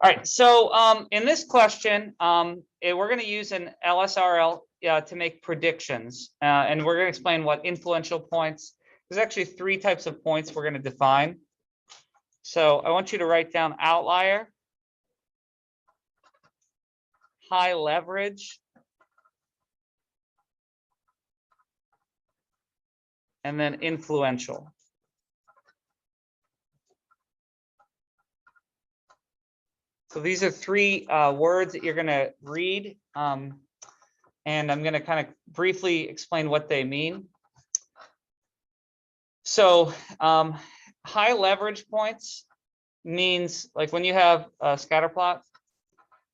All right, so in this question, we're going to use an LSRL to make predictions, and we're going to explain what influential points. There's actually 3 types of points we're going to define. So I want you to write down outlier, high leverage, and then influential. So these are 3 words that you're going to read, and I'm going to kind of briefly explain what they mean. So high leverage points means like when you have a scatter plot,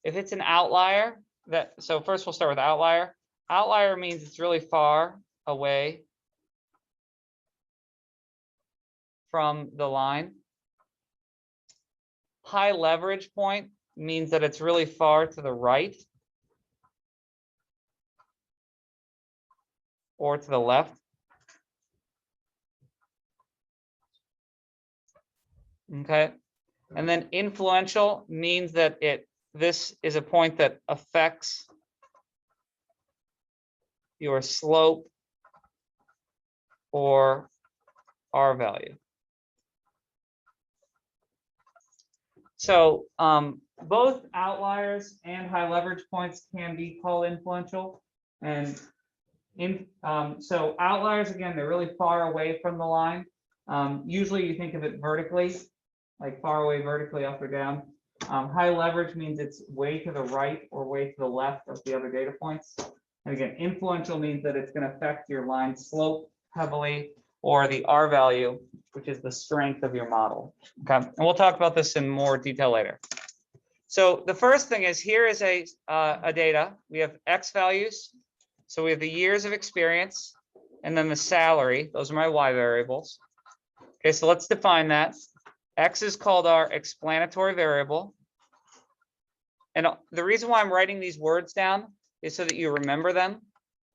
if it's an outlier, so first we'll start with outlier. Outlier means it's really far away from the line. High leverage point means that it's really far to the right or to the left. Okay. And then influential means that this is a point that affects your slope or R value. So both outliers and high leverage points can be called influential. And so outliers, again, they're really far away from the line. Usually you think of it vertically, like far away vertically up or down. High leverage means it's way to the right or way to the left of the other data points. And again, influential means that it's going to affect your line slope heavily, or the R value, which is the strength of your model. Okay, and we'll talk about this in more detail later. So the first thing is, here is a data. We have X values. So we have the years of experience, and then the salary. Those are my Y variables. Okay, so let's define that. X is called our explanatory variable. And the reason why I'm writing these words down is so that you remember them.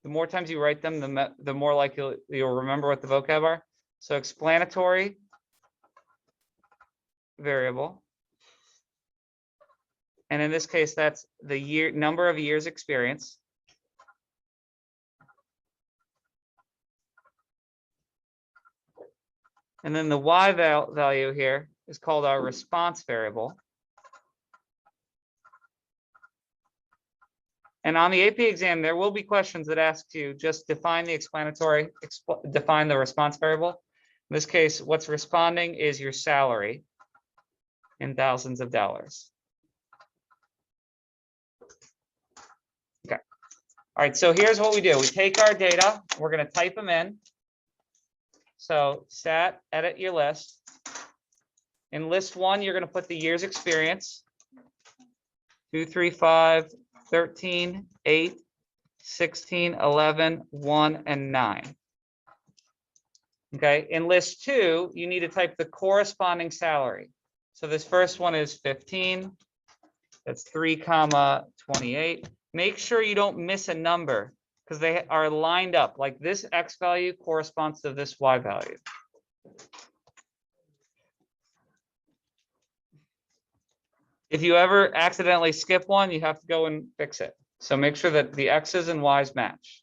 The more times you write them, the more likely you'll remember what the vocab are. So explanatory variable. And in this case, that's the number of years experience. And then the Y value here is called our response variable. And on the AP exam, there will be questions that ask you just define the explanatory, define the response variable. In this case, what's responding is your salary in thousands of dollars. Okay. All right, so here's what we do. We take our data, we're going to type them in. So stat, edit your list. In list 1, you're going to put the years experience. 2, 3, 5, 13, 8, 16, 11, 1, and 9. Okay, in list 2, you need to type the corresponding salary. So this first one is 15. That's 3,28. Make sure you don't miss a number because they are lined up. Like this X value corresponds to this Y value. If you ever accidentally skip one, you have to go and fix it. So make sure that the X's and Y's match.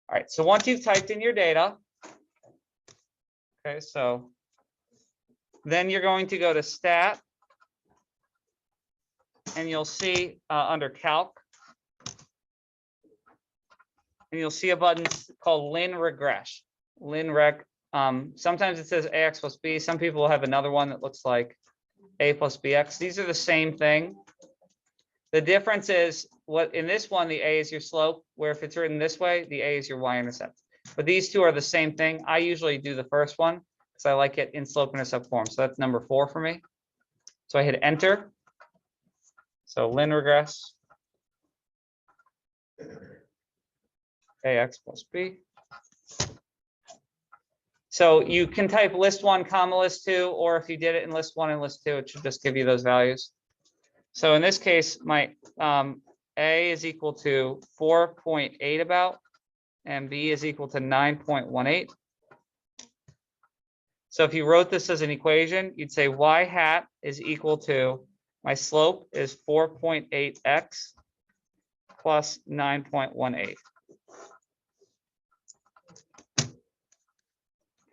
All right, so once you've typed in your data, okay, so then you're going to go to stat, and you'll see under calc, and you'll see a button called lin regress. Lin reg. Sometimes it says AX plus B. Some people have another one that looks like A plus BX. These are the same thing. The difference is what in this one, the A is your slope, where if it's written this way, the A is your Y-intercept. But these two are the same thing. I usually do the first one because I like it in slope-intercept form. So that's number 4 for me. So I hit enter. So lin regress. AX plus B. So you can type list 1 comma list 2, or if you did it in list 1 and list 2, it should just give you those values. So in this case, my A is equal to 4.8 about, and B is equal to 9.18. So if you wrote this as an equation, you'd say y hat is equal to, my slope is 4.8x plus 9.18.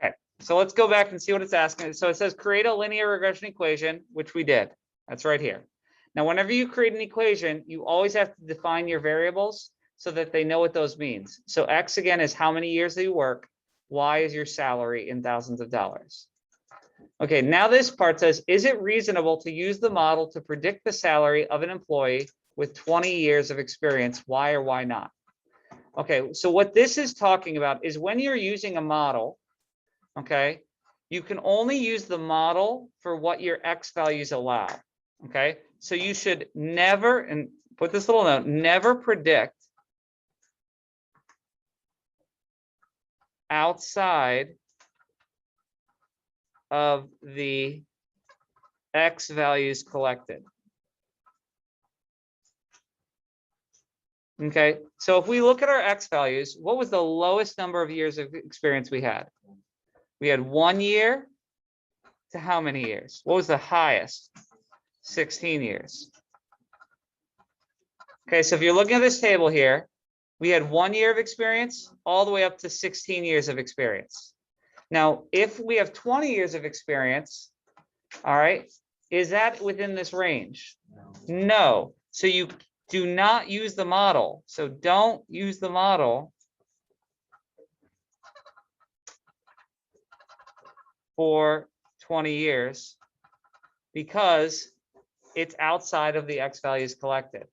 Okay, so let's go back and see what it's asking. So it says create a linear regression equation, which we did. That's right here. Now, whenever you create an equation, you always have to define your variables so that they know what those means. So X again is how many years that you work. Y is your salary in thousands of dollars. Okay, now this part says, is it reasonable to use the model to predict the salary of an employee with 20 years of experience? Why or why not? Okay, so what this is talking about is when you're using a model, okay, you can only use the model for what your X values allow. Okay, so you should never, and put this little note, never predict outside of the X values collected. Okay, so if we look at our X values, what was the lowest number of years of experience we had? We had 1 year to how many years? What was the highest? 16 years. Okay, so if you're looking at this table here, we had 1 year of experience all the way up to 16 years of experience. Now, if we have 20 years of experience, all right, is that within this range? No. So you do not use the model. So don't use the model for 20 years because it's outside of the X values collected.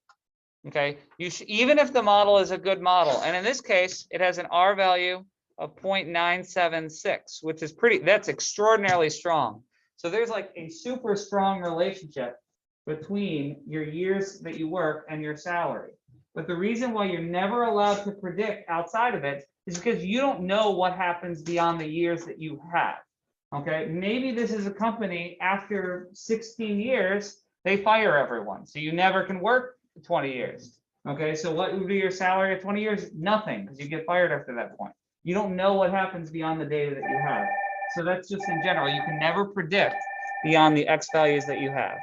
Okay, you should, even if the model is a good model, and in this case, it has an R value of 0.976, which is that's extraordinarily strong. So there's like a super strong relationship between your years that you work and your salary. But the reason why you're never allowed to predict outside of it is because you don't know what happens beyond the years that you have. Okay, maybe this is a company after 16 years, they fire everyone. So you never can work 20 years. Okay, so what would be your salary at 20 years? Nothing, because you get fired after that point. You don't know what happens beyond the data that you have. So that's just in general. You can never predict beyond the X values that you have.